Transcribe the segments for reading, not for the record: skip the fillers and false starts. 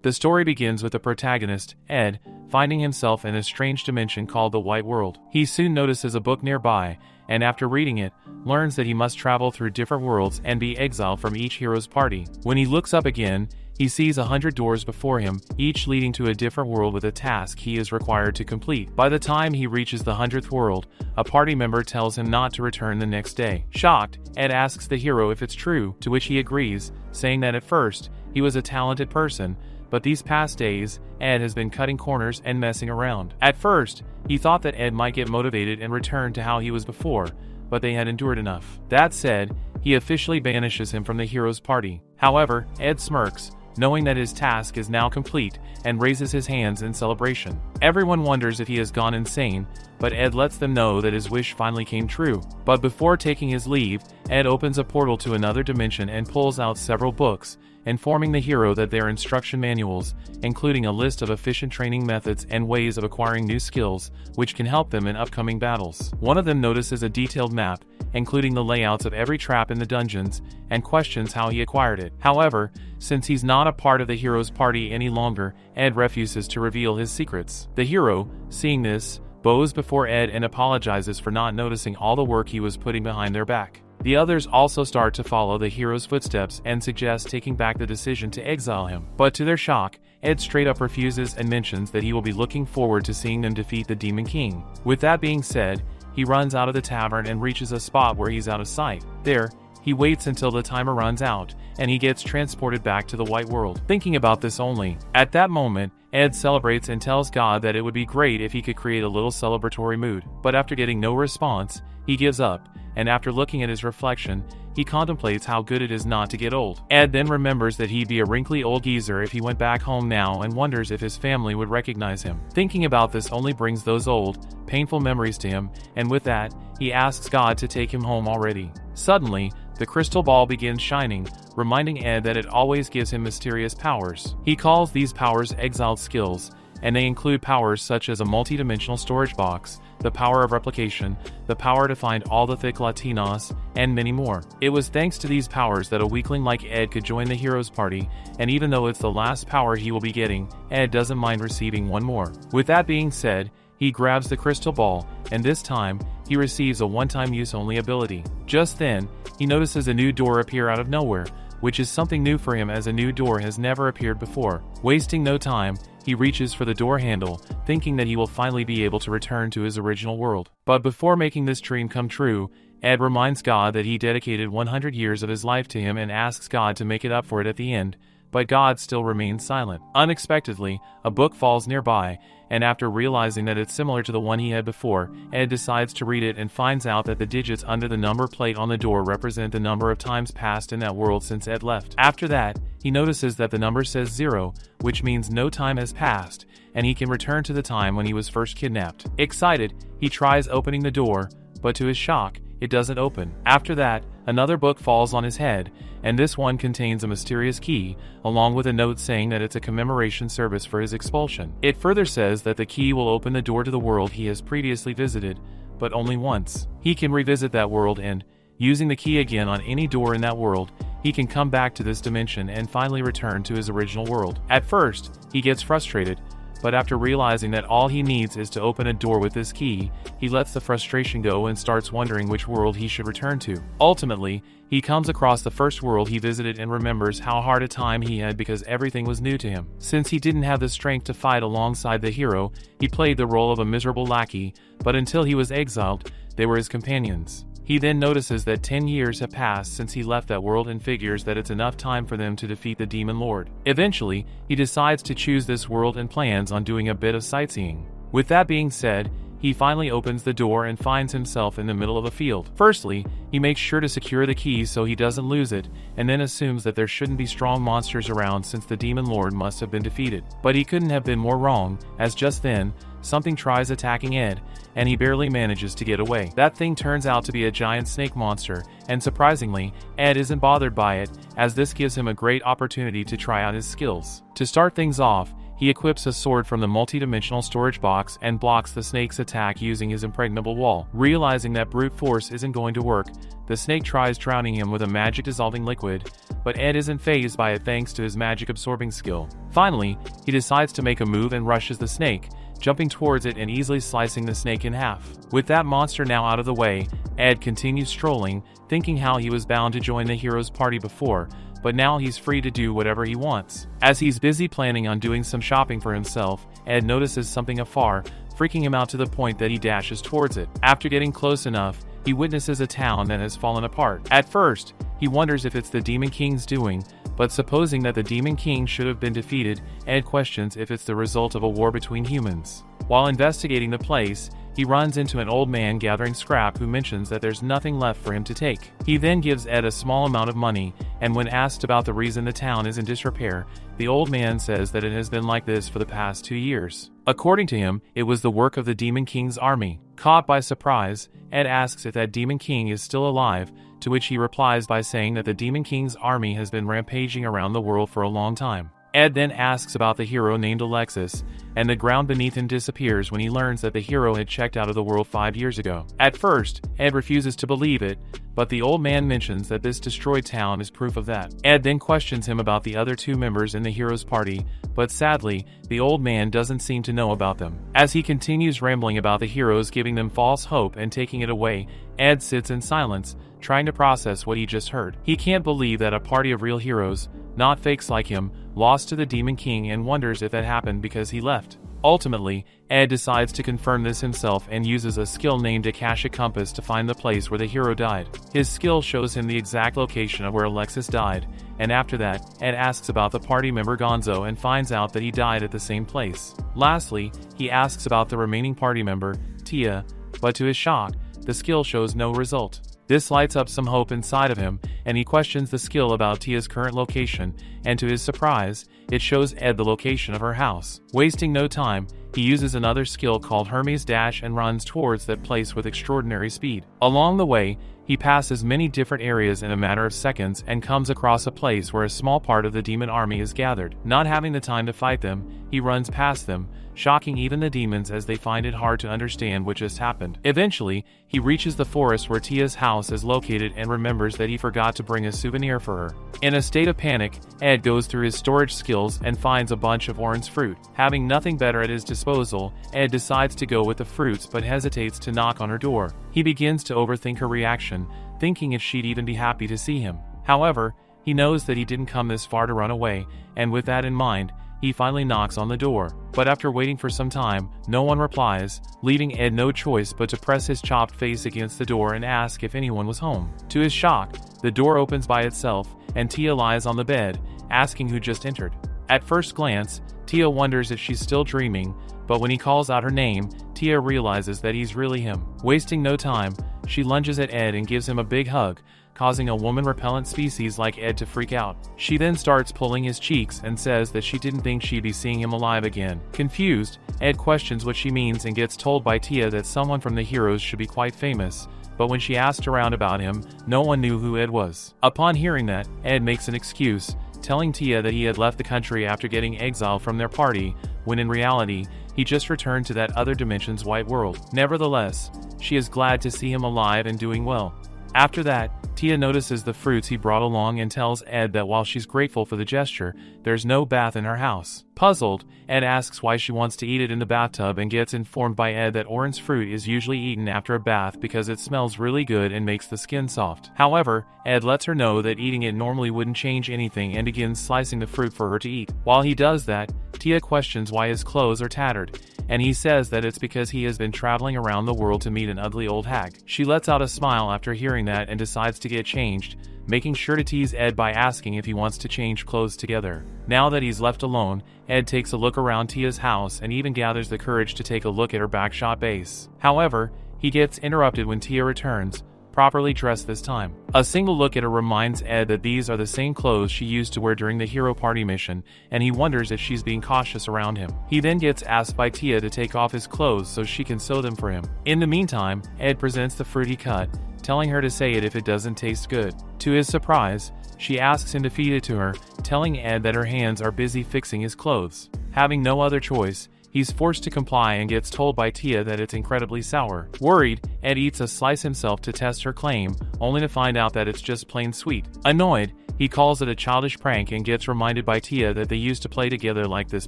The story begins with the protagonist, Ed, finding himself in a strange dimension called the White World. He soon notices a book nearby, and after reading it, learns that he must travel through different worlds and be exiled from each hero's party. When he looks up again, he sees 100 doors before him, each leading to a different world with a task he is required to complete. By the time he reaches the 100th world, a party member tells him not to return the next day. Shocked, Ed asks the hero if it's true, to which he agrees, saying that at first, he was a talented person, but these past days, Ed has been cutting corners and messing around. At first, he thought that Ed might get motivated and return to how he was before, but they had endured enough. That said, he officially banishes him from the hero's party. However, Ed smirks, knowing that his task is now complete, and raises his hands in celebration. Everyone wonders if he has gone insane, but Ed lets them know that his wish finally came true. But before taking his leave, Ed opens a portal to another dimension and pulls out several books, informing the hero that they're instruction manuals, including a list of efficient training methods and ways of acquiring new skills, which can help them in upcoming battles. One of them notices a detailed map, including the layouts of every trap in the dungeons, and questions how he acquired it. However, since he's not a part of the hero's party any longer, Ed refuses to reveal his secrets. The hero, seeing this, bows before Ed and apologizes for not noticing all the work he was putting behind their back. The others also start to follow the hero's footsteps and suggest taking back the decision to exile him. But to their shock, Ed straight up refuses and mentions that he will be looking forward to seeing them defeat the Demon King. With that being said, he runs out of the tavern and reaches a spot where he's out of sight. There, he waits until the timer runs out, and he gets transported back to the White World. Thinking about this only, at that moment, Ed celebrates and tells God that it would be great if he could create a little celebratory mood. But after getting no response, he gives up, and after looking at his reflection, he contemplates how good it is not to get old. Ed then remembers that he'd be a wrinkly old geezer if he went back home now and wonders if his family would recognize him. Thinking about this only brings those old, painful memories to him, and with that, he asks God to take him home already. Suddenly, the crystal ball begins shining, reminding Ed that it always gives him mysterious powers. He calls these powers exiled skills, and they include powers such as a multi-dimensional storage box, the power of replication, the power to find all the thick Latinos, and many more. It was thanks to these powers that a weakling like Ed could join the hero's party, and even though it's the last power he will be getting, Ed doesn't mind receiving one more. With that being said, he grabs the crystal ball, and this time, he receives a one-time use only ability. Just then, he notices a new door appear out of nowhere, which is something new for him as a new door has never appeared before. Wasting no time, he reaches for the door handle, thinking that he will finally be able to return to his original world. But before making this dream come true, Ed reminds God that he dedicated 100 years of his life to him and asks God to make it up for it at the end, but God still remains silent. Unexpectedly, a book falls nearby, and after realizing that it's similar to the one he had before, Ed decides to read it and finds out that the digits under the number plate on the door represent the number of times passed in that world since Ed left. After that, he notices that the number says 0, which means no time has passed, and he can return to the time when he was first kidnapped. Excited, he tries opening the door, but to his shock, it doesn't open. After that, another book falls on his head, and this one contains a mysterious key, along with a note saying that it's a commemoration service for his expulsion. It further says that the key will open the door to the world he has previously visited, but only once. He can revisit that world and, using the key again on any door in that world, he can come back to this dimension and finally return to his original world. At first, he gets frustrated, but after realizing that all he needs is to open a door with this key, he lets the frustration go and starts wondering which world he should return to. Ultimately, he comes across the first world he visited and remembers how hard a time he had because everything was new to him. Since he didn't have the strength to fight alongside the hero, he played the role of a miserable lackey, but until he was exiled, they were his companions. He then notices that 10 years have passed since he left that world and figures that it's enough time for them to defeat the Demon Lord. Eventually, he decides to choose this world and plans on doing a bit of sightseeing. With that being said, he finally opens the door and finds himself in the middle of a field. Firstly, he makes sure to secure the key so he doesn't lose it, and then assumes that there shouldn't be strong monsters around since the Demon Lord must have been defeated. But he couldn't have been more wrong, as just then, something tries attacking Ed, and he barely manages to get away. That thing turns out to be a giant snake monster, and surprisingly, Ed isn't bothered by it, as this gives him a great opportunity to try out his skills. To start things off, he equips a sword from the multi-dimensional storage box and blocks the snake's attack using his impregnable wall. Realizing that brute force isn't going to work, the snake tries drowning him with a magic dissolving liquid, but Ed isn't fazed by it thanks to his magic absorbing skill. Finally, he decides to make a move and rushes the snake, jumping towards it and easily slicing the snake in half. With that monster now out of the way, Ed continues strolling, thinking how he was bound to join the hero's party before, but now he's free to do whatever he wants. As he's busy planning on doing some shopping for himself, Ed notices something afar, freaking him out to the point that he dashes towards it. After getting close enough, he witnesses a town that has fallen apart. At first, he wonders if it's the Demon King's doing, but supposing that the Demon King should have been defeated, Ed questions if it's the result of a war between humans. While investigating the place, he runs into an old man gathering scrap who mentions that there's nothing left for him to take. He then gives Ed a small amount of money, and when asked about the reason the town is in disrepair, the old man says that it has been like this for the past 2 years. According to him, it was the work of the Demon King's army. Caught by surprise, Ed asks if that Demon King is still alive, to which he replies by saying that the Demon King's army has been rampaging around the world for a long time. Ed then asks about the hero named Alexis, and the ground beneath him disappears when he learns that the hero had checked out of the world 5 years ago. At first, Ed refuses to believe it, but the old man mentions that this destroyed town is proof of that. Ed then questions him about the other 2 members in the hero's party, but sadly, the old man doesn't seem to know about them. As he continues rambling about the heroes giving them false hope and taking it away, Ed sits in silence, trying to process what he just heard. He can't believe that a party of real heroes, not fakes like him, lost to the Demon King and wonders if that happened because he left. Ultimately, Ed decides to confirm this himself and uses a skill named Akashic Compass to find the place where the hero died. His skill shows him the exact location of where Alexis died, and after that, Ed asks about the party member Gonzo and finds out that he died at the same place. Lastly, he asks about the remaining party member, Tia, but to his shock, the skill shows no result. This lights up some hope inside of him, and he questions the skill about Tia's current location, and to his surprise, it shows Ed the location of her house. Wasting no time, he uses another skill called Hermes Dash and runs towards that place with extraordinary speed. Along the way, he passes many different areas in a matter of seconds and comes across a place where a small part of the demon army is gathered. Not having the time to fight them, he runs past them, shocking even the demons as they find it hard to understand what just happened. Eventually, he reaches the forest where Tia's house is located and remembers that he forgot to bring a souvenir for her. In a state of panic, Ed goes through his storage skills and finds a bunch of orange fruit. Having nothing better at his disposal, Ed decides to go with the fruits but hesitates to knock on her door. He begins to overthink her reaction, thinking if she'd even be happy to see him. However, he knows that he didn't come this far to run away, and with that in mind, he finally knocks on the door. But after waiting for some time, no one replies, leaving Ed no choice but to press his chopped face against the door and ask if anyone was home. To his shock, the door opens by itself, and Tia lies on the bed, asking who just entered. At first glance, Tia wonders if she's still dreaming, but when he calls out her name, Tia realizes that he's really him. Wasting no time, she lunges at Ed and gives him a big hug, causing a woman-repellent species like Ed to freak out. She then starts pulling his cheeks and says that she didn't think she'd be seeing him alive again. Confused, Ed questions what she means and gets told by Tia that someone from the heroes should be quite famous, but when she asked around about him, no one knew who Ed was. Upon hearing that, Ed makes an excuse, telling Tia that he had left the country after getting exiled from their party, when in reality, he just returned to that other dimension's white world. Nevertheless, she is glad to see him alive and doing well. After that, Tia notices the fruits he brought along and tells Ed that while she's grateful for the gesture, there's no bath in her house. Puzzled, Ed asks why she wants to eat it in the bathtub and gets informed by Ed that orange fruit is usually eaten after a bath because it smells really good and makes the skin soft. However, Ed lets her know that eating it normally wouldn't change anything and begins slicing the fruit for her to eat. While he does that, Tia questions why his clothes are tattered, and he says that it's because he has been traveling around the world to meet an ugly old hag. She lets out a smile after hearing that and decides to get changed, making sure to tease Ed by asking if he wants to change clothes together. Now that he's left alone, Ed takes a look around Tia's house and even gathers the courage to take a look at her backshot base. However, he gets interrupted when Tia returns, properly dressed this time. A single look at her reminds Ed that these are the same clothes she used to wear during the hero party mission, and he wonders if she's being cautious around him. He then gets asked by Tia to take off his clothes so she can sew them for him. In the meantime, Ed presents the fruit he cut, telling her to say it if it doesn't taste good. To his surprise, she asks him to feed it to her, telling Ed that her hands are busy fixing his clothes. Having no other choice, he's forced to comply and gets told by Tia that it's incredibly sour. Worried, Ed eats a slice himself to test her claim, only to find out that it's just plain sweet. Annoyed, he calls it a childish prank and gets reminded by Tia that they used to play together like this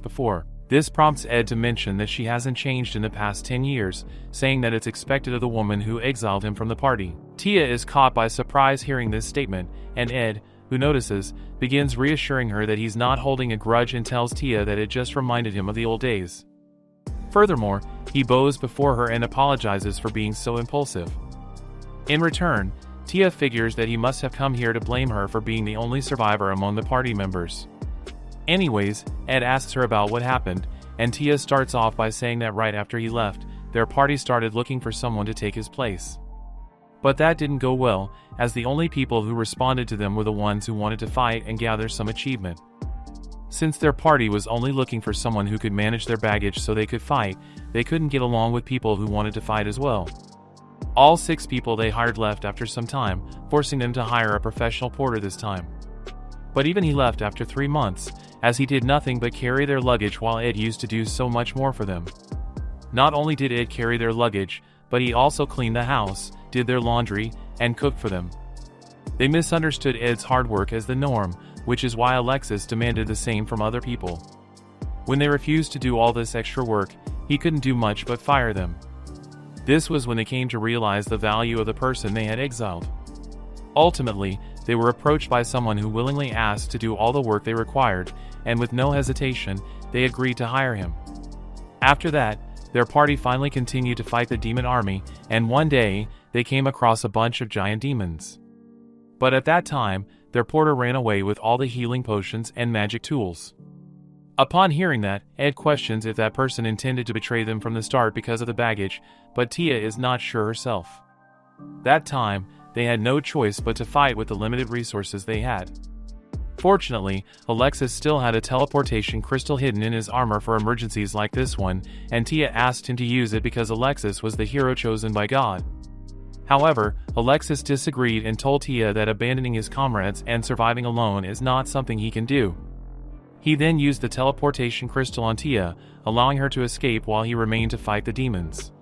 before. This prompts Ed to mention that she hasn't changed in the past 10 years, saying that it's expected of the woman who exiled him from the party. Tia is caught by surprise hearing this statement, and Ed, who notices, begins reassuring her that he's not holding a grudge and tells Tia that it just reminded him of the old days. Furthermore, he bows before her and apologizes for being so impulsive. In return, Tia figures that he must have come here to blame her for being the only survivor among the party members. Anyways, Ed asks her about what happened, and Tia starts off by saying that right after he left, their party started looking for someone to take his place. But that didn't go well, as the only people who responded to them were the ones who wanted to fight and gather some achievement. Since their party was only looking for someone who could manage their baggage so they could fight, they couldn't get along with people who wanted to fight as well. All 6 people they hired left after some time, forcing them to hire a professional porter this time. But even he left after 3 months, as he did nothing but carry their luggage while Ed used to do so much more for them. Not only did Ed carry their luggage, but he also cleaned the house, did their laundry, and cooked for them. They misunderstood Ed's hard work as the norm, which is why Alexis demanded the same from other people. When they refused to do all this extra work, he couldn't do much but fire them. This was when they came to realize the value of the person they had exiled. Ultimately, they were approached by someone who willingly asked to do all the work they required, and with no hesitation, they agreed to hire him. After that, their party finally continued to fight the demon army, and one day, they came across a bunch of giant demons. But at that time, their porter ran away with all the healing potions and magic tools. Upon hearing that, Ed questions if that person intended to betray them from the start because of the baggage, but Tia is not sure herself. That time, they had no choice but to fight with the limited resources they had. Fortunately, Alexis still had a teleportation crystal hidden in his armor for emergencies like this one, and Tia asked him to use it because Alexis was the hero chosen by God. However, Alexis disagreed and told Tia that abandoning his comrades and surviving alone is not something he can do. He then used the teleportation crystal on Tia, allowing her to escape while he remained to fight the demons.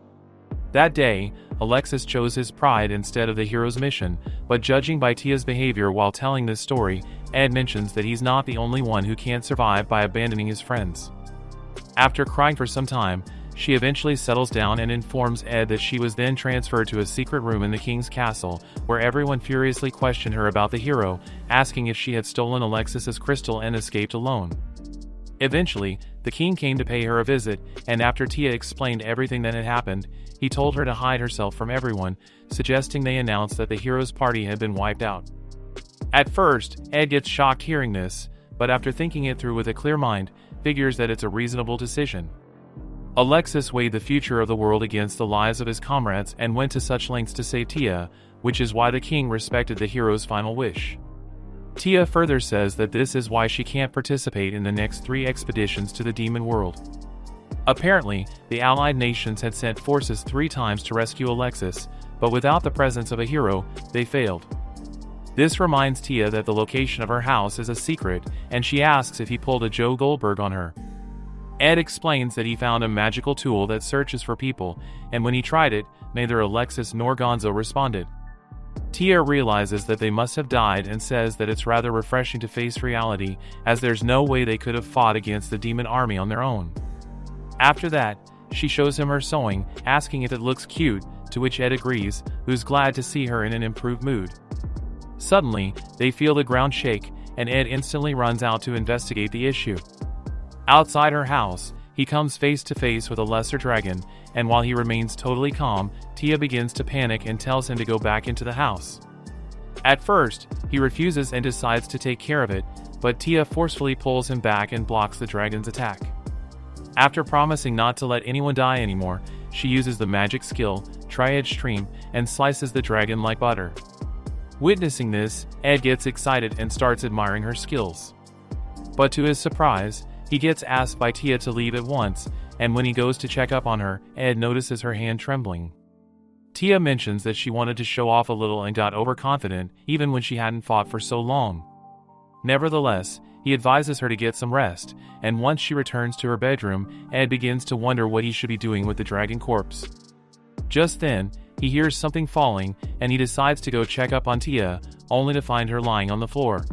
That day, Alexis chose his pride instead of the hero's mission, but judging by Tia's behavior while telling this story, Ed mentions that he's not the only one who can't survive by abandoning his friends. After crying for some time, she eventually settles down and informs Ed that she was then transferred to a secret room in the king's castle, where everyone furiously questioned her about the hero, asking if she had stolen Alexis's crystal and escaped alone. Eventually, the king came to pay her a visit, and after Tia explained everything that had happened, he told her to hide herself from everyone, suggesting they announce that the hero's party had been wiped out. At first, Ed gets shocked hearing this, but after thinking it through with a clear mind, figures that it's a reasonable decision. Alexis weighed the future of the world against the lives of his comrades and went to such lengths to save Tia, which is why the king respected the hero's final wish. Tia further says that this is why she can't participate in the next 3 expeditions to the demon world. Apparently, the allied nations had sent forces 3 times to rescue Alexis, but without the presence of a hero, they failed. This reminds Tia that the location of her house is a secret, and she asks if he pulled a Joe Goldberg on her. Ed explains that he found a magical tool that searches for people, and when he tried it, neither Alexis nor Gonzo responded. Tia realizes that they must have died and says that it's rather refreshing to face reality, as there's no way they could have fought against the demon army on their own. After that, she shows him her sewing, asking if it looks cute, to which Ed agrees, who's glad to see her in an improved mood. Suddenly, they feel the ground shake, and Ed instantly runs out to investigate the issue. Outside her house, he comes face to face with a lesser dragon, and while he remains totally calm, Tia begins to panic and tells him to go back into the house. At first, he refuses and decides to take care of it, but Tia forcefully pulls him back and blocks the dragon's attack. After promising not to let anyone die anymore, she uses the magic skill, Tri-Edge Stream, and slices the dragon like butter. Witnessing this, Ed gets excited and starts admiring her skills. But to his surprise, he gets asked by Tia to leave at once, and when he goes to check up on her, Ed notices her hand trembling. Tia mentions that she wanted to show off a little and got overconfident, even when she hadn't fought for so long. Nevertheless, he advises her to get some rest, and once she returns to her bedroom, Ed begins to wonder what he should be doing with the dragon corpse. Just then, he hears something falling, and he decides to go check up on Tia, only to find her lying on the floor.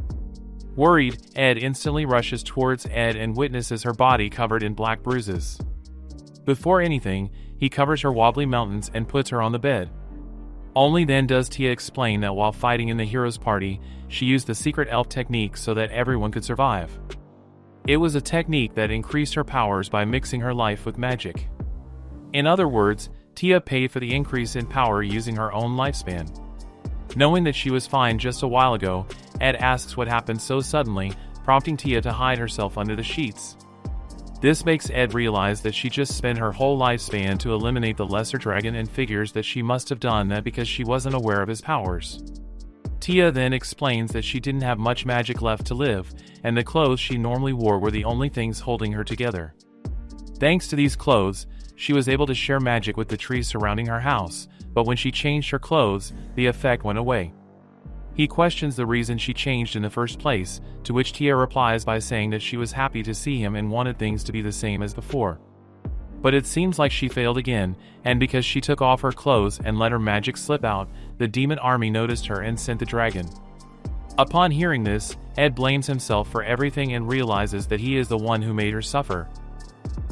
Worried, Ed instantly rushes towards Ed and witnesses her body covered in black bruises. Before anything, he covers her wobbly mountains and puts her on the bed. Only then does Tia explain that while fighting in the hero's party, she used the secret elf technique so that everyone could survive. It was a technique that increased her powers by mixing her life with magic. In other words, Tia paid for the increase in power using her own lifespan. Knowing that she was fine just a while ago, Ed asks what happened so suddenly, prompting Tia to hide herself under the sheets. This makes Ed realize that she just spent her whole lifespan to eliminate the lesser dragon and figures that she must have done that because she wasn't aware of his powers. Tia then explains that she didn't have much magic left to live, and the clothes she normally wore were the only things holding her together. Thanks to these clothes, she was able to share magic with the trees surrounding her house, but when she changed her clothes, the effect went away. He questions the reason she changed in the first place, to which Tia replies by saying that she was happy to see him and wanted things to be the same as before. But it seems like she failed again, and because she took off her clothes and let her magic slip out, the demon army noticed her and sent the dragon. Upon hearing this, Ed blames himself for everything and realizes that he is the one who made her suffer.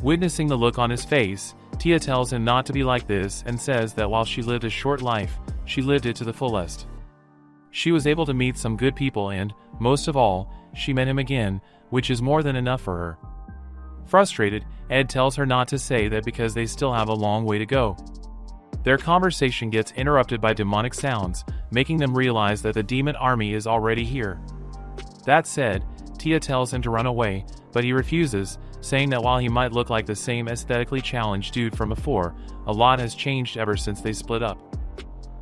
Witnessing the look on his face, Tia tells him not to be like this and says that while she lived a short life, she lived it to the fullest. She was able to meet some good people and, most of all, she met him again, which is more than enough for her. Frustrated, Ed tells her not to say that because they still have a long way to go. Their conversation gets interrupted by demonic sounds, making them realize that the demon army is already here. That said, Tia tells him to run away, but he refuses, saying that while he might look like the same aesthetically challenged dude from before, a lot has changed ever since they split up.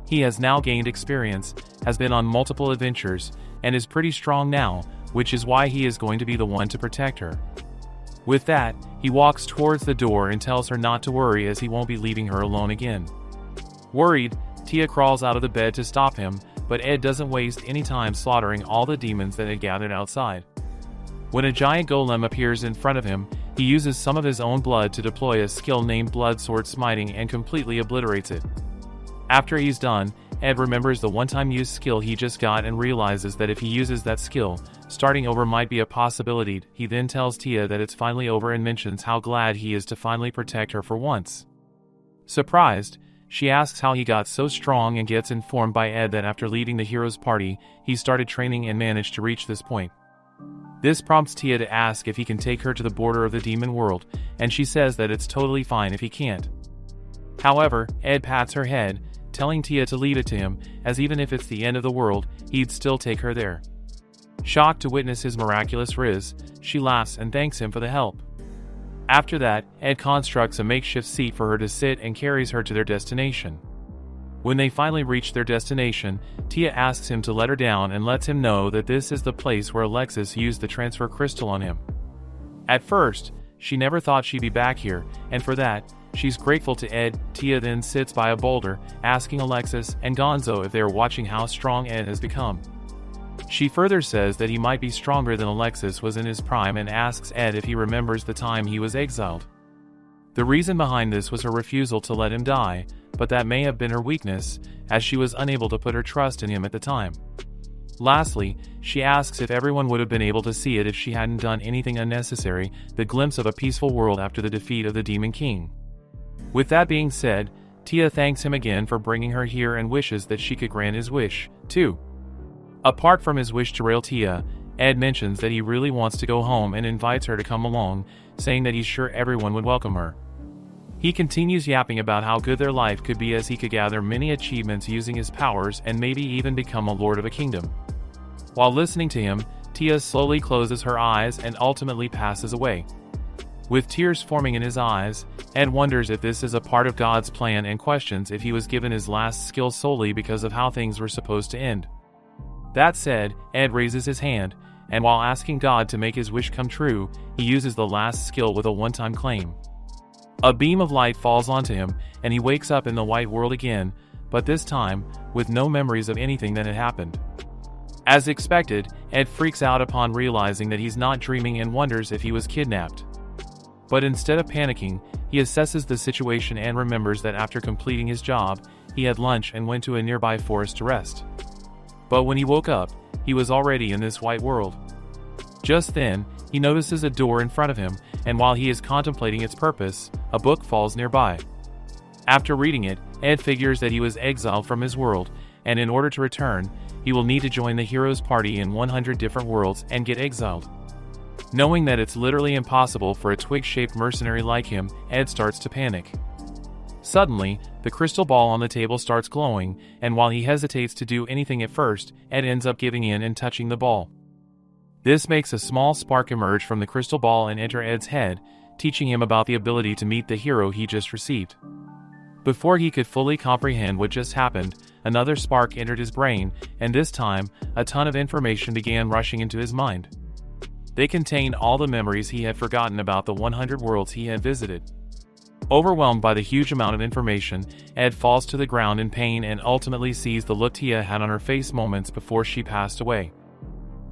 He has now gained experience, has been on multiple adventures, and is pretty strong now, which is why he is going to be the one to protect her. With that, he walks towards the door and tells her not to worry as he won't be leaving her alone again. Worried, Tia crawls out of the bed to stop him, but Ed doesn't waste any time slaughtering all the demons that had gathered outside. When a giant golem appears in front of him, he uses some of his own blood to deploy a skill named Blood Sword Smiting and completely obliterates it. After he's done, Ed remembers the one-time use skill he just got and realizes that if he uses that skill, starting over might be a possibility. He then tells Tia that it's finally over and mentions how glad he is to finally protect her for once. Surprised, she asks how he got so strong and gets informed by Ed that after leading the hero's party, he started training and managed to reach this point. This prompts Tia to ask if he can take her to the border of the demon world, and she says that it's totally fine if he can't. However, Ed pats her head, telling Tia to leave it to him, as even if it's the end of the world, he'd still take her there. Shocked to witness his miraculous riz, she laughs and thanks him for the help. After that, Ed constructs a makeshift seat for her to sit and carries her to their destination. When they finally reach their destination, Tia asks him to let her down and lets him know that this is the place where Alexis used the transfer crystal on him. At first, she never thought she'd be back here, and for that, she's grateful to Ed. Tia then sits by a boulder, asking Alexis and Gonzo if they are watching how strong Ed has become. She further says that he might be stronger than Alexis was in his prime and asks Ed if he remembers the time he was exiled. The reason behind this was her refusal to let him die, but that may have been her weakness, as she was unable to put her trust in him at the time. Lastly, she asks if everyone would have been able to see it if she hadn't done anything unnecessary, the glimpse of a peaceful world after the defeat of the Demon King. With that being said, Tia thanks him again for bringing her here and wishes that she could grant his wish, too. Apart from his wish to rail Tia, Ed mentions that he really wants to go home and invites her to come along, saying that he's sure everyone would welcome her. He continues yapping about how good their life could be as he could gather many achievements using his powers and maybe even become a lord of a kingdom. While listening to him, Tia slowly closes her eyes and ultimately passes away. With tears forming in his eyes, Ed wonders if this is a part of God's plan and questions if he was given his last skill solely because of how things were supposed to end. That said, Ed raises his hand, and while asking God to make his wish come true, he uses the last skill with a one-time claim. A beam of light falls onto him, and he wakes up in the white world again, but this time, with no memories of anything that had happened. As expected, Ed freaks out upon realizing that he's not dreaming and wonders if he was kidnapped. But instead of panicking, he assesses the situation and remembers that after completing his job, he had lunch and went to a nearby forest to rest. But when he woke up, he was already in this white world. Just then, he notices a door in front of him, and while he is contemplating its purpose, a book falls nearby. After reading it, Ed figures that he was exiled from his world, and in order to return, he will need to join the hero's party in 100 different worlds and get exiled. Knowing that it's literally impossible for a twig-shaped mercenary like him, Ed starts to panic. Suddenly, the crystal ball on the table starts glowing, and while he hesitates to do anything at first, Ed ends up giving in and touching the ball. This makes a small spark emerge from the crystal ball and enter Ed's head, teaching him about the ability to meet the hero he just received. Before he could fully comprehend what just happened, another spark entered his brain, and this time, a ton of information began rushing into his mind. They contained all the memories he had forgotten about the 100 worlds he had visited. Overwhelmed by the huge amount of information, Ed falls to the ground in pain and ultimately sees the look Tia had on her face moments before she passed away.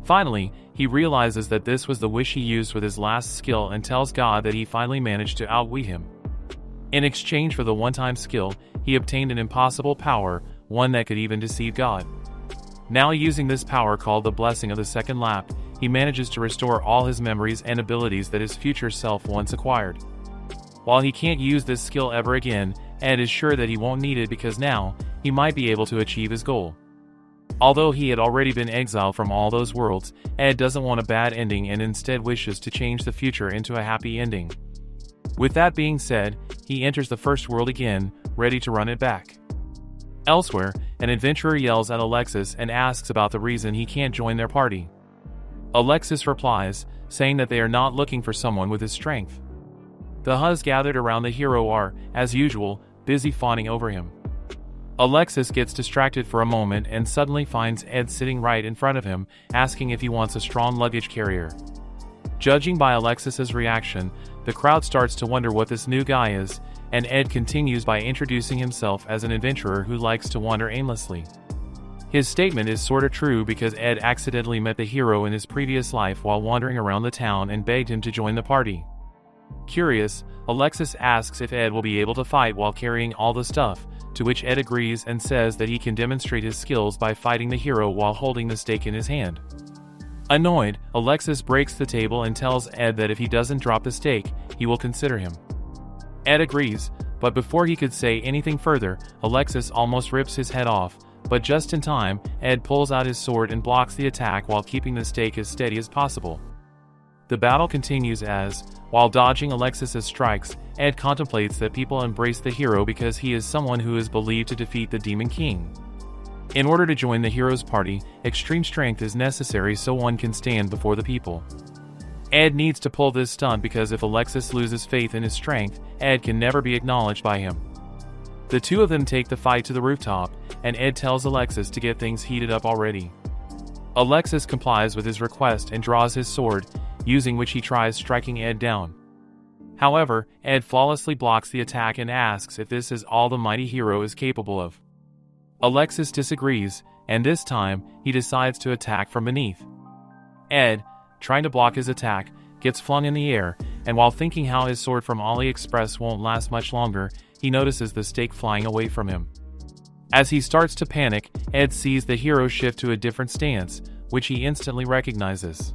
Finally, he realizes that this was the wish he used with his last skill and tells God that he finally managed to outwit him. In exchange for the one-time skill, he obtained an impossible power, one that could even deceive God. Now using this power called the Blessing of the Second Lap, he manages to restore all his memories and abilities that his future self once acquired. While he can't use this skill ever again, Ed is sure that he won't need it because now, he might be able to achieve his goal. Although he had already been exiled from all those worlds, Ed doesn't want a bad ending and instead wishes to change the future into a happy ending. With that being said, he enters the first world again, ready to run it back. Elsewhere, an adventurer yells at Alexis and asks about the reason he can't join their party. Alexis replies, saying that they are not looking for someone with his strength. The Huz gathered around the hero are, as usual, busy fawning over him. Alexis gets distracted for a moment and suddenly finds Ed sitting right in front of him, asking if he wants a strong luggage carrier. Judging by Alexis's reaction, the crowd starts to wonder what this new guy is, and Ed continues by introducing himself as an adventurer who likes to wander aimlessly. His statement is sorta true because Ed accidentally met the hero in his previous life while wandering around the town and begged him to join the party. Curious, Alexis asks if Ed will be able to fight while carrying all the stuff, to which Ed agrees and says that he can demonstrate his skills by fighting the hero while holding the stake in his hand. Annoyed, Alexis breaks the table and tells Ed that if he doesn't drop the stake, he will consider him. Ed agrees, but before he could say anything further, Alexis almost rips his head off, but just in time, Ed pulls out his sword and blocks the attack while keeping the stake as steady as possible. The battle continues as, while dodging Alexis's strikes, Ed contemplates that people embrace the hero because he is someone who is believed to defeat the Demon King. In order to join the hero's party, extreme strength is necessary so one can stand before the people. Ed needs to pull this stunt because if Alexis loses faith in his strength, Ed can never be acknowledged by him. The two of them take the fight to the rooftop, and Ed tells Alexis to get things heated up already. Alexis complies with his request and draws his sword, using which he tries striking Ed down. However, Ed flawlessly blocks the attack and asks if this is all the mighty hero is capable of. Alexis disagrees, and this time, he decides to attack from beneath. Ed, trying to block his attack, gets flung in the air, and while thinking how his sword from AliExpress won't last much longer, he notices the stake flying away from him. As he starts to panic, Ed sees the hero shift to a different stance, which he instantly recognizes.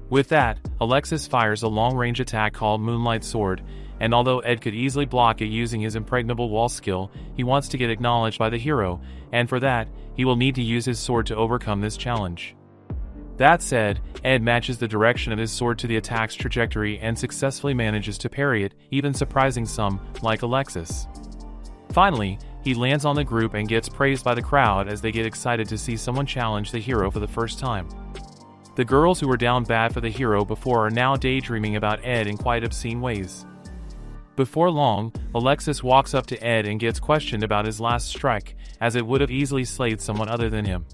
With that, Alexis fires a long-range attack called Moonlight Sword, and although Ed could easily block it using his impregnable wall skill, he wants to get acknowledged by the hero, and for that, he will need to use his sword to overcome this challenge. That said, Ed matches the direction of his sword to the attack's trajectory and successfully manages to parry it, even surprising some, like Alexis. Finally, he lands on the group and gets praised by the crowd as they get excited to see someone challenge the hero for the first time. The girls who were down bad for the hero before are now daydreaming about Ed in quite obscene ways. Before long, Alexis walks up to Ed and gets questioned about his last strike, as it would have easily slayed someone other than him.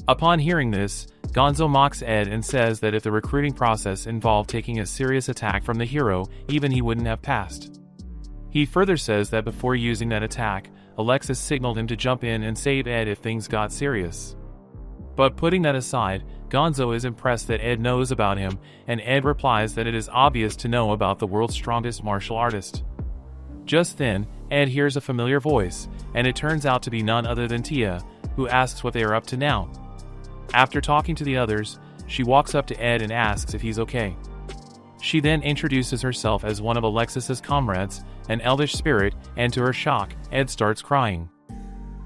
Upon hearing this, Gonzo mocks Ed and says that if the recruiting process involved taking a serious attack from the hero, even he wouldn't have passed. He further says that before using that attack, Alexis signaled him to jump in and save Ed if things got serious. But putting that aside, Gonzo is impressed that Ed knows about him, and Ed replies that it is obvious to know about the world's strongest martial artist. Just then, Ed hears a familiar voice, and it turns out to be none other than Tia, who asks what they are up to now. After talking to the others, she walks up to Ed and asks if he's okay. She then introduces herself as one of Alexis's comrades, an elvish spirit, and to her shock, Ed starts crying.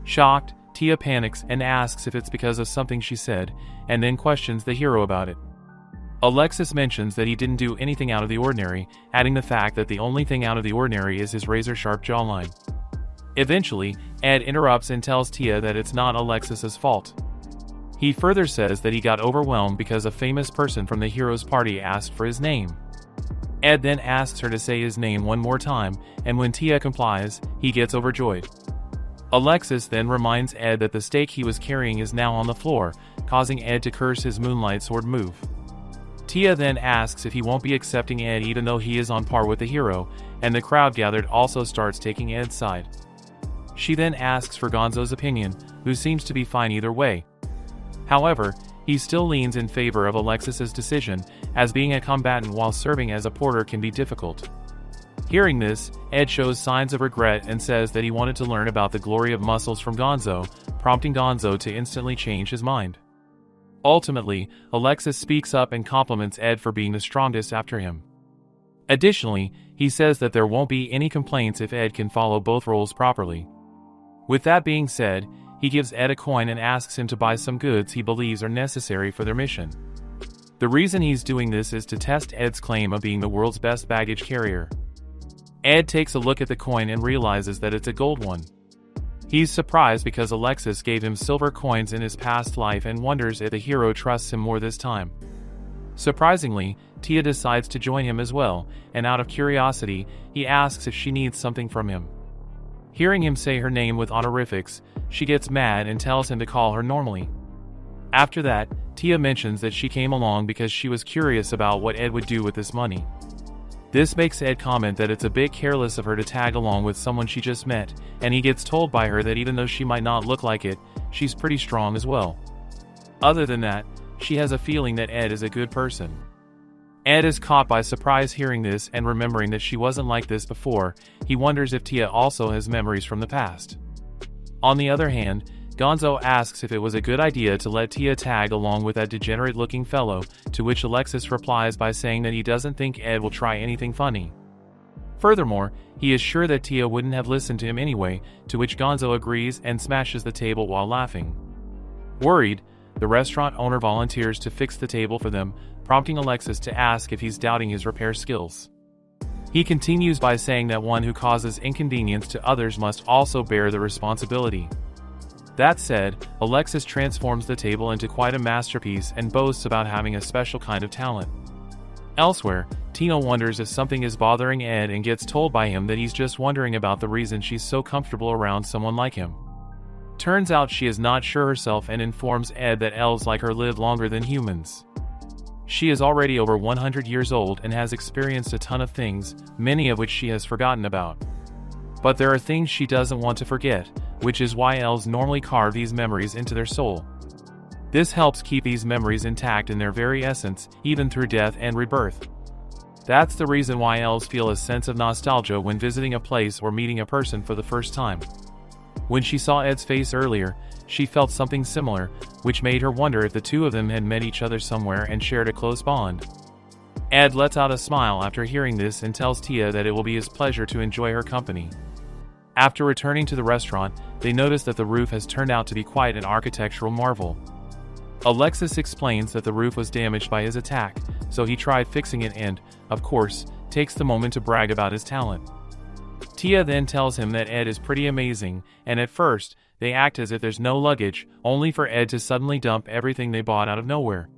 Shocked, Tia panics and asks if it's because of something she said, and then questions the hero about it. Alexis mentions that he didn't do anything out of the ordinary, adding the fact that the only thing out of the ordinary is his razor-sharp jawline. Eventually, Ed interrupts and tells Tia that it's not Alexis's fault. He further says that he got overwhelmed because a famous person from the hero's party asked for his name. Ed then asks her to say his name one more time, and when Tia complies, he gets overjoyed. Alexis then reminds Ed that the stake he was carrying is now on the floor, causing Ed to curse his moonlight sword move. Tia then asks if he won't be accepting Ed even though he is on par with the hero, and the crowd gathered also starts taking Ed's side. She then asks for Gonzo's opinion, who seems to be fine either way. However, he still leans in favor of Alexis's decision, as being a combatant while serving as a porter can be difficult. Hearing this, Ed shows signs of regret and says that he wanted to learn about the glory of muscles from Gonzo, prompting Gonzo to instantly change his mind. Ultimately, Alexis speaks up and compliments Ed for being the strongest after him. Additionally, he says that there won't be any complaints if Ed can follow both roles properly. With that being said, he gives Ed a coin and asks him to buy some goods he believes are necessary for their mission. The reason he's doing this is to test Ed's claim of being the world's best baggage carrier. Ed takes a look at the coin and realizes that it's a gold one. He's surprised because Alexis gave him silver coins in his past life and wonders if the hero trusts him more this time. Surprisingly, Tia decides to join him as well, and out of curiosity, he asks if she needs something from him. Hearing him say her name with honorifics, she gets mad and tells him to call her normally. After that, Tia mentions that she came along because she was curious about what Ed would do with this money. This makes Ed comment that it's a bit careless of her to tag along with someone she just met, and he gets told by her that even though she might not look like it, she's pretty strong as well. Other than that, she has a feeling that Ed is a good person. Ed is caught by surprise hearing this and remembering that she wasn't like this before. He wonders if Tia also has memories from the past. On the other hand, Gonzo asks if it was a good idea to let Tia tag along with that degenerate-looking fellow, to which Alexis replies by saying that he doesn't think Ed will try anything funny. Furthermore, he is sure that Tia wouldn't have listened to him anyway, to which Gonzo agrees and smashes the table while laughing. Worried, the restaurant owner volunteers to fix the table for them, prompting Alexis to ask if he's doubting his repair skills. He continues by saying that one who causes inconvenience to others must also bear the responsibility. That said, Alexis transforms the table into quite a masterpiece and boasts about having a special kind of talent. Elsewhere, Tina wonders if something is bothering Ed and gets told by him that he's just wondering about the reason she's so comfortable around someone like him. Turns out she is not sure herself and informs Ed that elves like her live longer than humans. She is already over 100 years old and has experienced a ton of things, many of which she has forgotten about. But there are things she doesn't want to forget, which is why elves normally carve these memories into their soul. This helps keep these memories intact in their very essence, even through death and rebirth. That's the reason why elves feel a sense of nostalgia when visiting a place or meeting a person for the first time. When she saw Ed's face earlier, she felt something similar, which made her wonder if the two of them had met each other somewhere and shared a close bond. Ed lets out a smile after hearing this and tells Tia that it will be his pleasure to enjoy her company. After returning to the restaurant, they notice that the roof has turned out to be quite an architectural marvel. Alexis explains that the roof was damaged by his attack, so he tried fixing it and, of course, takes the moment to brag about his talent. Tia then tells him that Ed is pretty amazing, and at first, they act as if there's no luggage, only for Ed to suddenly dump everything they bought out of nowhere.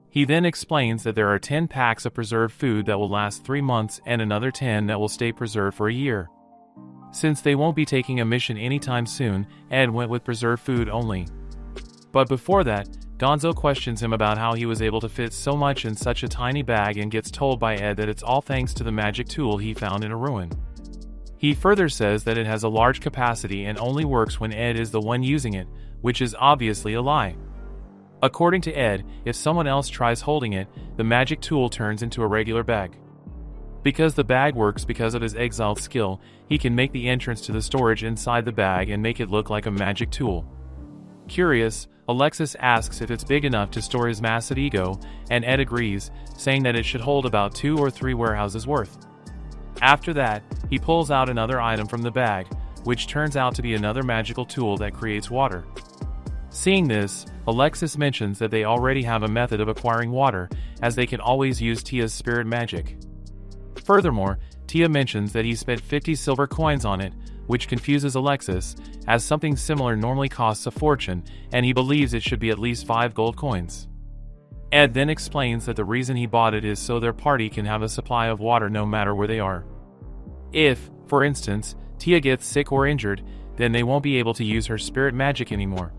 He then explains that there are 10 packs of preserved food that will last 3 months and another 10 that will stay preserved for a year. Since they won't be taking a mission anytime soon, Ed went with preserved food only. But before that, Gonzo questions him about how he was able to fit so much in such a tiny bag and gets told by Ed that it's all thanks to the magic tool he found in a ruin. He further says that it has a large capacity and only works when Ed is the one using it, which is obviously a lie. According to Ed, if someone else tries holding it, the magic tool turns into a regular bag. Because the bag works because of his exiled skill, he can make the entrance to the storage inside the bag and make it look like a magic tool. Curious, Alexis asks if it's big enough to store his massive ego, and Ed agrees, saying that it should hold about 2 or 3 warehouses worth. After that, he pulls out another item from the bag, which turns out to be another magical tool that creates water. Seeing this, Alexis mentions that they already have a method of acquiring water, as they can always use Tia's spirit magic. Furthermore, Tia mentions that he spent 50 silver coins on it, which confuses Alexis, as something similar normally costs a fortune, and he believes it should be at least 5 gold coins. Ed then explains that the reason he bought it is so their party can have a supply of water no matter where they are. If, for instance, Tia gets sick or injured, then they won't be able to use her spirit magic anymore.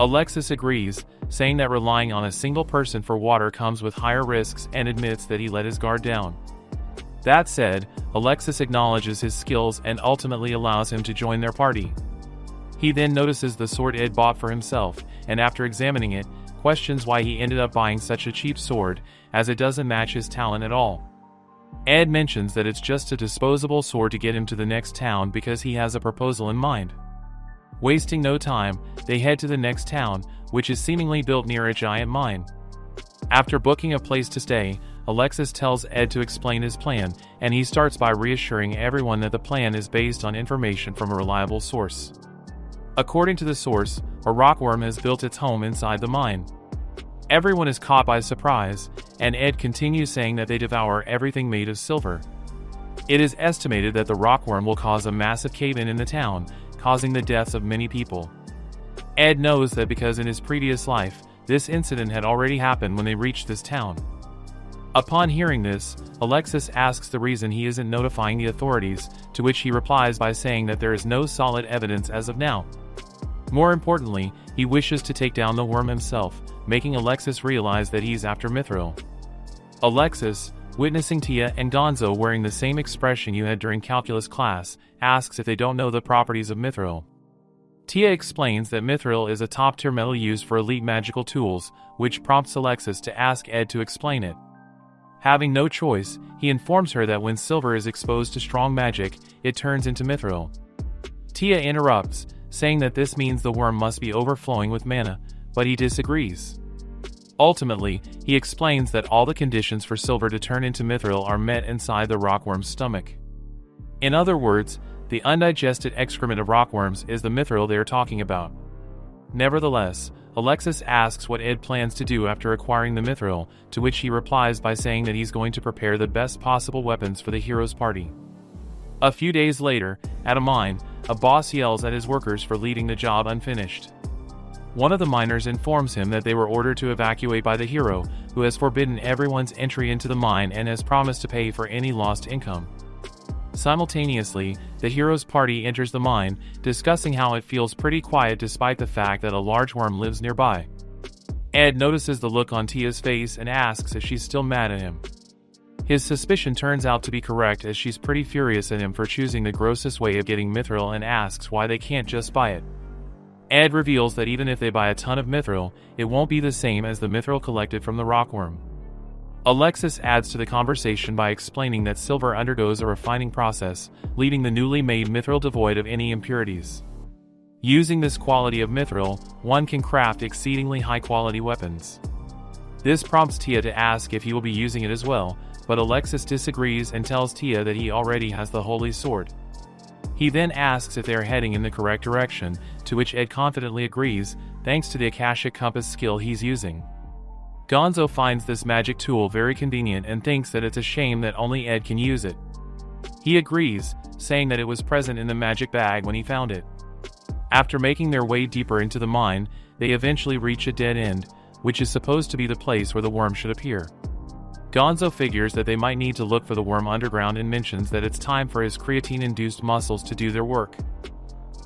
Alexis agrees, saying that relying on a single person for water comes with higher risks, and admits that he let his guard down. That said, Alexis acknowledges his skills and ultimately allows him to join their party. He then notices the sword Ed bought for himself, and after examining it, questions why he ended up buying such a cheap sword, as it doesn't match his talent at all. Ed mentions that it's just a disposable sword to get him to the next town because he has a proposal in mind. Wasting no time, they head to the next town, which is seemingly built near a giant mine. After booking a place to stay, Alexis tells Ed to explain his plan, and he starts by reassuring everyone that the plan is based on information from a reliable source. According to the source, a rockworm has built its home inside the mine. Everyone is caught by surprise, and Ed continues saying that they devour everything made of silver. It is estimated that the rockworm will cause a massive cave-in the town, causing the deaths of many people. Ed knows that because in his previous life, this incident had already happened when they reached this town. Upon hearing this, Alexis asks the reason he isn't notifying the authorities, to which he replies by saying that there is no solid evidence as of now. More importantly, he wishes to take down the worm himself, making Alexis realize that he's after Mithril. Alexis, witnessing Tia and Gonzo wearing the same expression you had during calculus class, asks if they don't know the properties of Mithril. Tia explains that Mithril is a top-tier metal used for elite magical tools, which prompts Alexis to ask Ed to explain it. Having no choice, he informs her that when silver is exposed to strong magic, it turns into Mithril. Tia interrupts, saying that this means the worm must be overflowing with mana, but he disagrees. Ultimately, he explains that all the conditions for silver to turn into Mithril are met inside the rockworm's stomach. In other words, the undigested excrement of rockworms is the Mithril they are talking about. Nevertheless, Alexis asks what Ed plans to do after acquiring the Mithril, to which he replies by saying that he's going to prepare the best possible weapons for the hero's party. A few days later, at a mine, a boss yells at his workers for leaving the job unfinished. One of the miners informs him that they were ordered to evacuate by the hero, who has forbidden everyone's entry into the mine and has promised to pay for any lost income. Simultaneously, the hero's party enters the mine, discussing how it feels pretty quiet despite the fact that a large worm lives nearby. Ed notices the look on Tia's face and asks if she's still mad at him. His suspicion turns out to be correct, as she's pretty furious at him for choosing the grossest way of getting Mithril and asks why they can't just buy it. Ed reveals that even if they buy a ton of Mithril, it won't be the same as the Mithril collected from the rockworm. Alexis adds to the conversation by explaining that silver undergoes a refining process, leaving the newly made Mithril devoid of any impurities. Using this quality of Mithril, one can craft exceedingly high-quality weapons. This prompts Tia to ask if he will be using it as well, but Alexis disagrees and tells Tia that he already has the Holy Sword. He then asks if they are heading in the correct direction, to which Ed confidently agrees, thanks to the Akashic Compass skill he's using. Gonzo finds this magic tool very convenient and thinks that it's a shame that only Ed can use it. He agrees, saying that it was present in the magic bag when he found it. After making their way deeper into the mine, they eventually reach a dead end, which is supposed to be the place where the worm should appear. Gonzo figures that they might need to look for the worm underground and mentions that it's time for his creatine-induced muscles to do their work.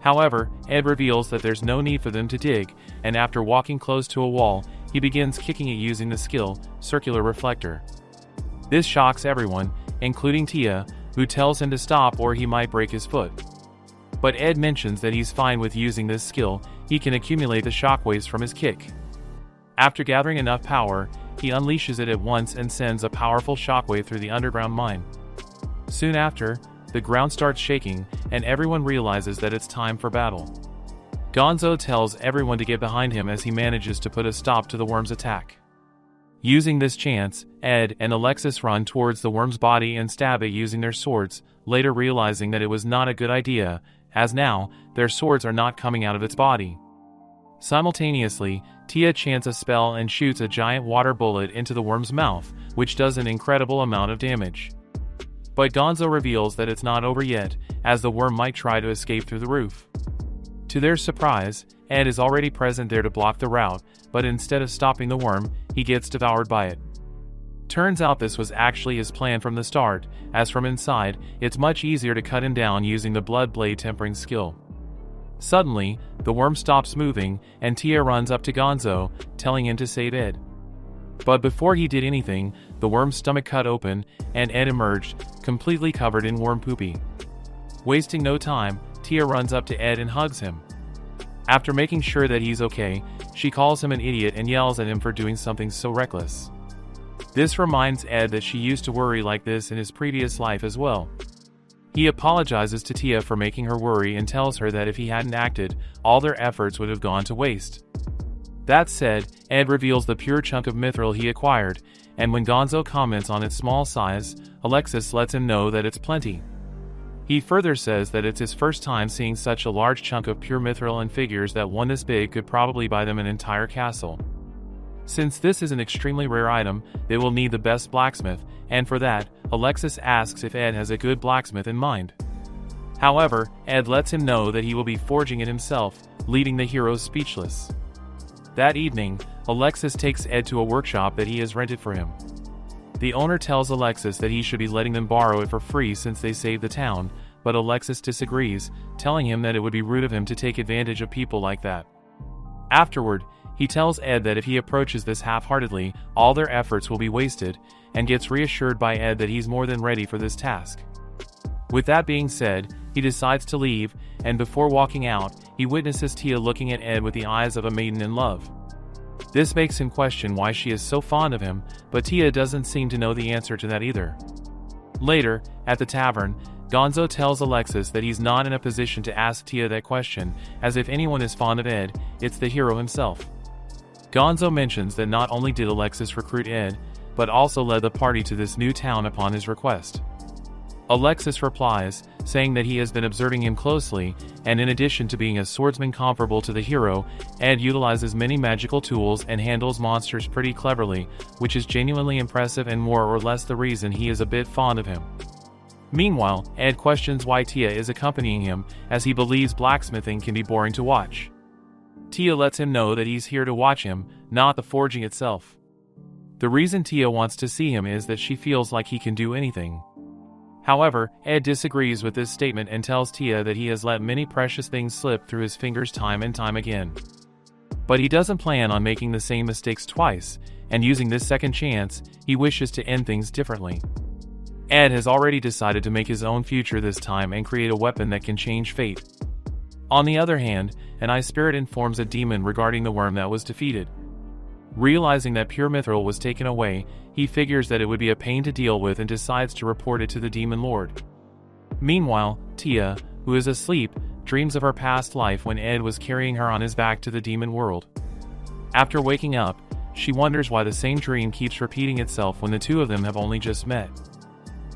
However, Ed reveals that there's no need for them to dig, and after walking close to a wall, he begins kicking it using the skill, Circular Reflector. This shocks everyone, including Tia, who tells him to stop or he might break his foot. But Ed mentions that he's fine with using this skill, he can accumulate the shockwaves from his kick. After gathering enough power, he unleashes it at once and sends a powerful shockwave through the underground mine. Soon after, the ground starts shaking, and everyone realizes that it's time for battle. Gonzo tells everyone to get behind him as he manages to put a stop to the worm's attack. Using this chance, Ed and Alexis run towards the worm's body and stab it using their swords, later realizing that it was not a good idea, as now, their swords are not coming out of its body. Simultaneously, Tia chants a spell and shoots a giant water bullet into the worm's mouth, which does an incredible amount of damage. But Gonzo reveals that it's not over yet, as the worm might try to escape through the roof. To their surprise, Ed is already present there to block the route, but instead of stopping the worm, he gets devoured by it. Turns out this was actually his plan from the start, as from inside, it's much easier to cut him down using the blood blade tempering skill. Suddenly, the worm stops moving, and Tia runs up to Gonzo, telling him to save Ed. But before he did anything, the worm's stomach cut open, and Ed emerged, completely covered in worm poopy. Wasting no time, Tia runs up to Ed and hugs him. After making sure that he's okay, she calls him an idiot and yells at him for doing something so reckless. This reminds Ed that she used to worry like this in his previous life as well. He apologizes to Tia for making her worry and tells her that if he hadn't acted, all their efforts would have gone to waste. That said, Ed reveals the pure chunk of mithril he acquired, and when Gonzo comments on its small size, Alexis lets him know that it's plenty. He further says that it's his first time seeing such a large chunk of pure mithril and figures that one this big could probably buy them an entire castle. Since this is an extremely rare item, they will need the best blacksmith, and for that, Alexis asks if Ed has a good blacksmith in mind. However, Ed lets him know that he will be forging it himself, leaving the heroes speechless. That evening, Alexis takes Ed to a workshop that he has rented for him. The owner tells Alexis that he should be letting them borrow it for free since they saved the town, but Alexis disagrees, telling him that it would be rude of him to take advantage of people like that. Afterward, he tells Ed that if he approaches this half-heartedly, all their efforts will be wasted, and gets reassured by Ed that he's more than ready for this task. With that being said, he decides to leave, and before walking out, he witnesses Tia looking at Ed with the eyes of a maiden in love. This makes him question why she is so fond of him, but Tia doesn't seem to know the answer to that either. Later, at the tavern, Gonzo tells Alexis that he's not in a position to ask Tia that question, as if anyone is fond of Ed, it's the hero himself. Gonzo mentions that not only did Alexis recruit Ed, but also led the party to this new town upon his request. Alexis replies, saying that he has been observing him closely, and in addition to being a swordsman comparable to the hero, Ed utilizes many magical tools and handles monsters pretty cleverly, which is genuinely impressive and more or less the reason he is a bit fond of him. Meanwhile, Ed questions why Tia is accompanying him, as he believes blacksmithing can be boring to watch. Tia lets him know that he's here to watch him, not the forging itself. The reason Tia wants to see him is that she feels like he can do anything. However, Ed disagrees with this statement and tells Tia that he has let many precious things slip through his fingers time and time again. But he doesn't plan on making the same mistakes twice, and using this second chance, he wishes to end things differently. Ed has already decided to make his own future this time and create a weapon that can change fate. On the other hand, an ice spirit informs a demon regarding the worm that was defeated. Realizing that pure mithril was taken away, he figures that it would be a pain to deal with and decides to report it to the demon lord. Meanwhile, Tia, who is asleep, dreams of her past life when Ed was carrying her on his back to the demon world. After waking up, she wonders why the same dream keeps repeating itself when the two of them have only just met.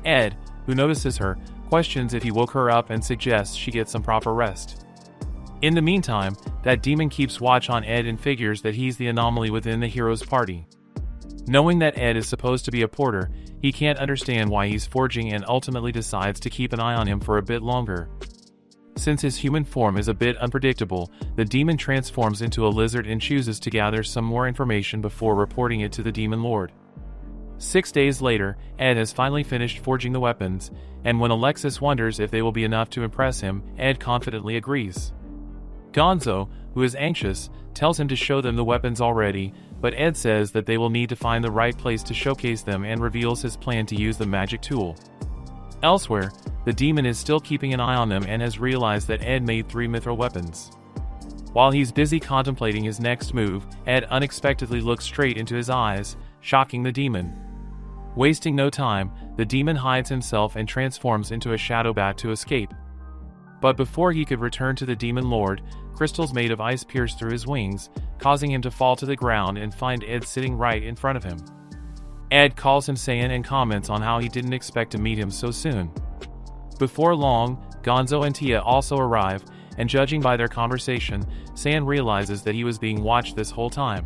Ed, who notices her, questions if he woke her up and suggests she get some proper rest. In the meantime, that demon keeps watch on Ed and figures that he's the anomaly within the hero's party. Knowing that Ed is supposed to be a porter, he can't understand why he's forging and ultimately decides to keep an eye on him for a bit longer. Since his human form is a bit unpredictable, the demon transforms into a lizard and chooses to gather some more information before reporting it to the demon lord. 6 days later, Ed has finally finished forging the weapons, and when Alexis wonders if they will be enough to impress him, Ed confidently agrees. Gonzo, who is anxious, tells him to show them the weapons already, but Ed says that they will need to find the right place to showcase them and reveals his plan to use the magic tool. Elsewhere, the demon is still keeping an eye on them and has realized that Ed made 3 mithril weapons. While he's busy contemplating his next move, Ed unexpectedly looks straight into his eyes, shocking the demon. Wasting no time, the demon hides himself and transforms into a shadow bat to escape. But before he could return to the demon lord, crystals made of ice pierce through his wings, causing him to fall to the ground and find Ed sitting right in front of him. Ed calls him Saiyan and comments on how he didn't expect to meet him so soon. Before long, Gonzo and Tia also arrive, and judging by their conversation, Saiyan realizes that he was being watched this whole time.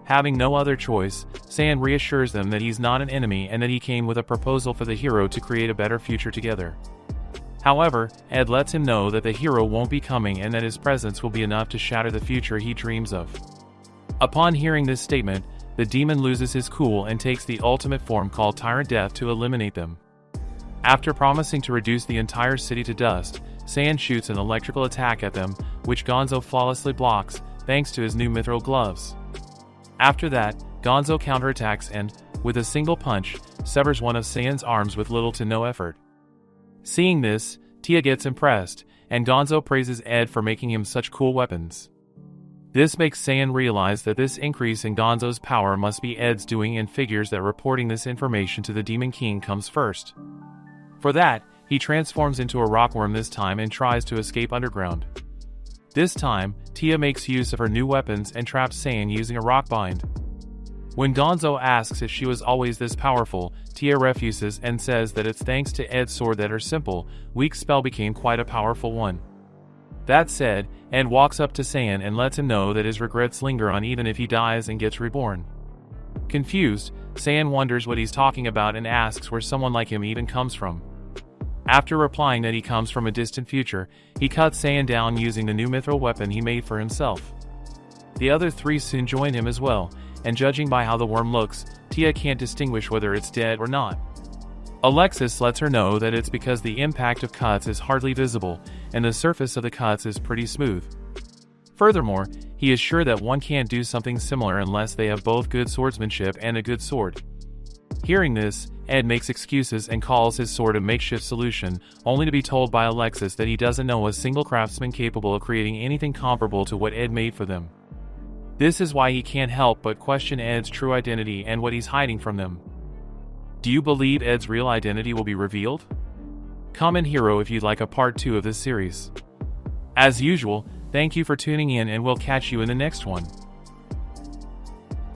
Having no other choice, Saiyan reassures them that he's not an enemy and that he came with a proposal for the hero to create a better future together. However, Ed lets him know that the hero won't be coming and that his presence will be enough to shatter the future he dreams of. Upon hearing this statement, the demon loses his cool and takes the ultimate form called Tyrant Death to eliminate them. After promising to reduce the entire city to dust, Saiyan shoots an electrical attack at them, which Gonzo flawlessly blocks, thanks to his new mithril gloves. After that, Gonzo counterattacks and, with a single punch, severs one of Saiyan's arms with little to no effort. Seeing this, Tia gets impressed, and Gonzo praises Ed for making him such cool weapons. This makes Saiyan realize that this increase in Gonzo's power must be Ed's doing and figures that reporting this information to the Demon King comes first. For that, he transforms into a rockworm this time and tries to escape underground. This time, Tia makes use of her new weapons and traps Saiyan using a rock bind. When Gonzo asks if she was always this powerful, Tia refuses and says that it's thanks to Ed's sword that her simple, weak spell became quite a powerful one. That said, Ed walks up to Saiyan and lets him know that his regrets linger on even if he dies and gets reborn. Confused, Saiyan wonders what he's talking about and asks where someone like him even comes from. After replying that he comes from a distant future, he cuts Saiyan down using the new mithril weapon he made for himself. The other three soon join him as well, and judging by how the worm looks, Tia can't distinguish whether it's dead or not. Alexis lets her know that it's because the impact of cuts is hardly visible, and the surface of the cuts is pretty smooth. Furthermore, he is sure that one can't do something similar unless they have both good swordsmanship and a good sword. Hearing this, Ed makes excuses and calls his sword a makeshift solution, only to be told by Alexis that he doesn't know a single craftsman capable of creating anything comparable to what Ed made for them. This is why he can't help but question Ed's true identity and what he's hiding from them. Do you believe Ed's real identity will be revealed? Comment hero if you'd like a part 2 of this series. As usual, thank you for tuning in and we'll catch you in the next one.